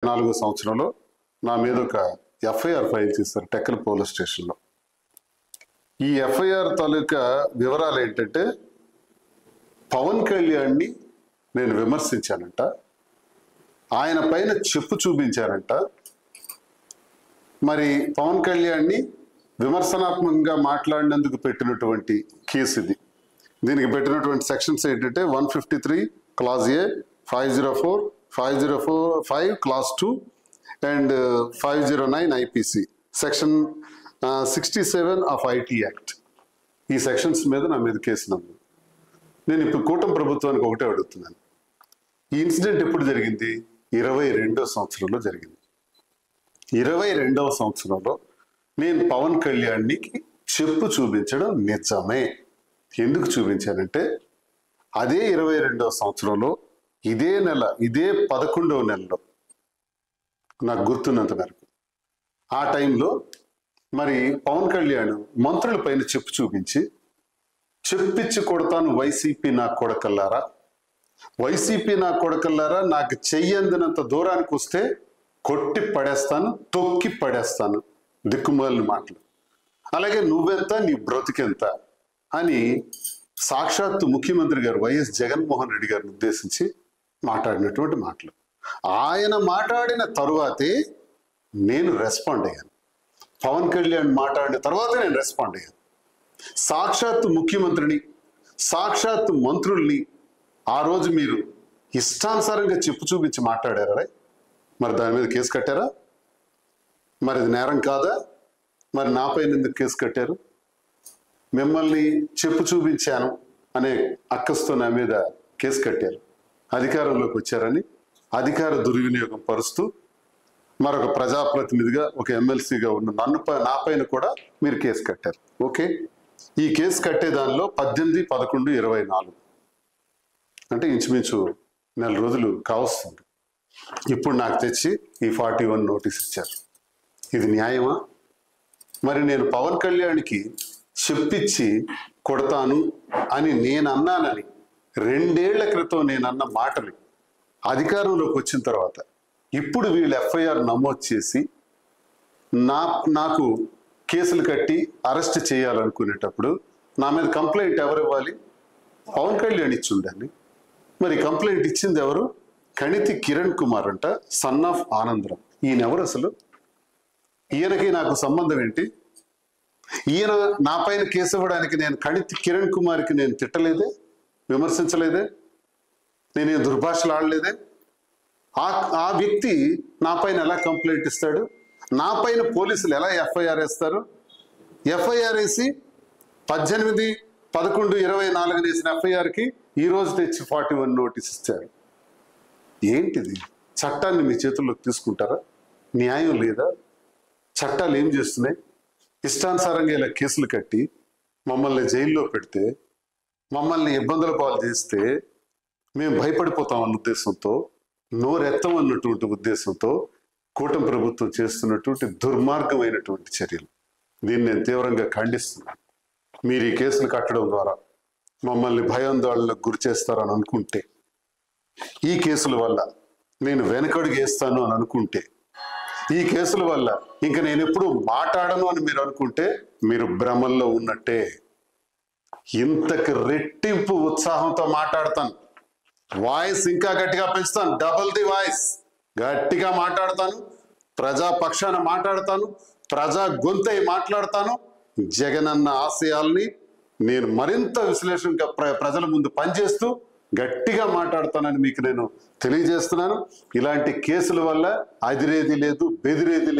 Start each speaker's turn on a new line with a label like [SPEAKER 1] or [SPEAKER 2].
[SPEAKER 1] 2014 సంవత్సరంలో నా మీద ఒక ఎఫ్ఐఆర్ ఫైల్ చేశారు టెక్కల్ పోలీస్ స్టేషన్లో. ఈ ఎఫ్ఐఆర్ తాలూకా వివరాలు ఏంటంటే, పవన్ కళ్యాణ్ని నేను విమర్శించానంట, ఆయన పైన చెప్పు చూపించారంట. మరి పవన్ కళ్యాణ్ని విమర్శనాత్మకంగా మాట్లాడినందుకు పెట్టినటువంటి కేసు ఇది. దీనికి పెట్టినటువంటి సెక్షన్స్ ఏంటంటే 153 clause A, 504, 505 class 2 and 509 IPC, section 67 of IT act. ఈ సెక్షన్స్ మీద నా మీద కేసు నమోదు. నేను ఇప్పుడు కూటమి ప్రభుత్వానికి ఒకటే అడుగుతున్నాను, ఈ ఇన్సిడెంట్ ఎప్పుడు జరిగింది? 22వ సంవత్సరంలో జరిగింది. 22వ సంవత్సరంలో నేను పవన్ కళ్యాణ్కి చెప్పు చూపించడం నిజమే. ఎందుకు చూపించానంటే, అదే 22వ సంవత్సరంలో ఇదే నెల, ఇదే 11వ నెలలో నాకు గుర్తున్నంత మేరకు ఆ టైంలో మరి పవన్ కళ్యాణ్ మంత్రుల పైన చెప్పు చూపించి, చెప్పిచ్చి కొడతాను వైసీపీ నా కొడకల్లారా, వైసీపీ నా కొడకల్లారా, నాకు చెయ్యందినంత దూరానికి వస్తే కొట్టి పడేస్తాను, తొక్కి పడేస్తాను, దిక్కుమాలిన మాటలు. అలాగే నువ్వెంత, నీ బ్రతికెంత అని సాక్షాత్తు ముఖ్యమంత్రి గారు వైఎస్ జగన్మోహన్ రెడ్డి గారిని ఉద్దేశించి మాట్లాడినటువంటి మాటలు. ఆయన మాట్లాడిన తరువాతే నేను రెస్పాండ్ అయ్యాను. పవన్ కళ్యాణ్ మాట్లాడిన తర్వాతే నేను రెస్పాండ్ అయ్యాను. సాక్షాత్తు ముఖ్యమంత్రిని, సాక్షాత్తు మంత్రుల్ని ఆ రోజు మీరు ఇష్టానుసారంగా చెప్పు చూపించి మాట్లాడారా? మరి దాని మీద కేసు కట్టారా? మరి అది నేరం కాదా? మరి నా పైన ఎందుకు కేసు కట్టారు? మిమ్మల్ని చెప్పు చూపించాను అనే అక్కస్తో నా మీద కేసు కట్టారు. అధికారంలోకి వచ్చారని అధికార దుర్వినియోగం పరుస్తూ మరొక ప్రజాప్రతినిధిగా, ఒక ఎమ్మెల్సీగా ఉన్న నా పైన కూడా మీరు కేసు కట్టారు. ఓకే, ఈ కేసు కట్టే దానిలో 18, 11, 24 అంటే ఇంచుమించు నెల రోజులు కావస్తుంది. ఇప్పుడు నాకు తెచ్చి ఈ 41 నోటీస్ ఇచ్చారు. ఇది న్యాయమా? మరి నేను పవన్ కళ్యాణ్కి చెప్పిచ్చి కొడతాను అని నేను అన్నానని 2 ఏళ్ల క్రితం నేను అన్న మాటలు అధికారంలోకి వచ్చిన తర్వాత ఇప్పుడు వీళ్ళు ఎఫ్ఐఆర్ నమోదు చేసి నాకు కేసులు కట్టి అరెస్ట్ చేయాలనుకునేటప్పుడు నా మీద కంప్లైంట్ ఎవరు ఇవ్వాలి? పవన్ కళ్యాణ్ ఇచ్చి ఉండాలి. మరి కంప్లైంట్ ఇచ్చింది ఎవరు? కణితి కిరణ్ కుమార్ అంట, సన్ ఆఫ్ ఆనందరావు. ఈయన ఎవరు అసలు? ఈయనకి నాకు సంబంధం ఏంటి? ఈయన నా పైన కేసు ఇవ్వడానికి నేను కణితి కిరణ్ కుమార్కి నేను తిట్టలేదే, విమర్శించలేదే, నేనేం దుర్భాషలు ఆడలేదే. ఆ వ్యక్తి నా పైన ఎలా కంప్లైంట్ ఇస్తాడు? నా పైన పోలీసులు ఎలా ఎఫ్ఐఆర్ వేస్తారు? ఎఫ్ఐఆర్ వేసి 18, 11, 24 వేసిన ఎఫ్ఐఆర్కి ఈరోజు తెచ్చి 41 నోటీస్ ఇస్తారు. ఏంటిది? చట్టాన్ని మీ చేతుల్లోకి తీసుకుంటారా? న్యాయం లేదా? చట్టాలు ఏం చేస్తున్నాయి? ఇష్టానుసారంగా ఇలా కేసులు కట్టి మమ్మల్ని జైల్లో పెడితే, మమ్మల్ని ఇబ్బందుల పాలు చేస్తే మేము భయపడిపోతాం అన్న ఉద్దేశంతో, నోరెత్తం అన్నటువంటి ఉద్దేశంతో కూటమి ప్రభుత్వం చేస్తున్నటువంటి దుర్మార్గమైనటువంటి చర్యలు. దీన్ని నేను తీవ్రంగా ఖండిస్తున్నాను. మీరు ఈ కేసులు కట్టడం ద్వారా మమ్మల్ని భయాందోళనకు గురి చేస్తారని అనుకుంటే, ఈ కేసుల వల్ల నేను వెనకడుగు వేస్తాను అని అనుకుంటే, ఈ కేసుల వల్ల ఇంకా నేను ఎప్పుడు మాట్లాడను అని మీరు అనుకుంటే మీరు భ్రమల్లో ఉన్నట్టే. ఇంతకు రెట్టింపు ఉత్సాహంతో మాట్లాడతాను. వాయిస్ ఇంకా గట్టిగా పెంచుతాను. డబుల్ ది వాయిస్ గట్టిగా మాట్లాడతాను. ప్రజా పక్షాన మాట్లాడతాను. ప్రజా గొంతై మాట్లాడతాను. జగనన్న ఆశయాల్ని నేను మరింత విశ్లేషణగా ప్రజల ముందు పనిచేస్తూ గట్టిగా మాట్లాడతానని మీకు నేను తెలియజేస్తున్నాను. ఇలాంటి కేసుల వల్ల అదిరేది లేదు, బెదిరేది లేదు.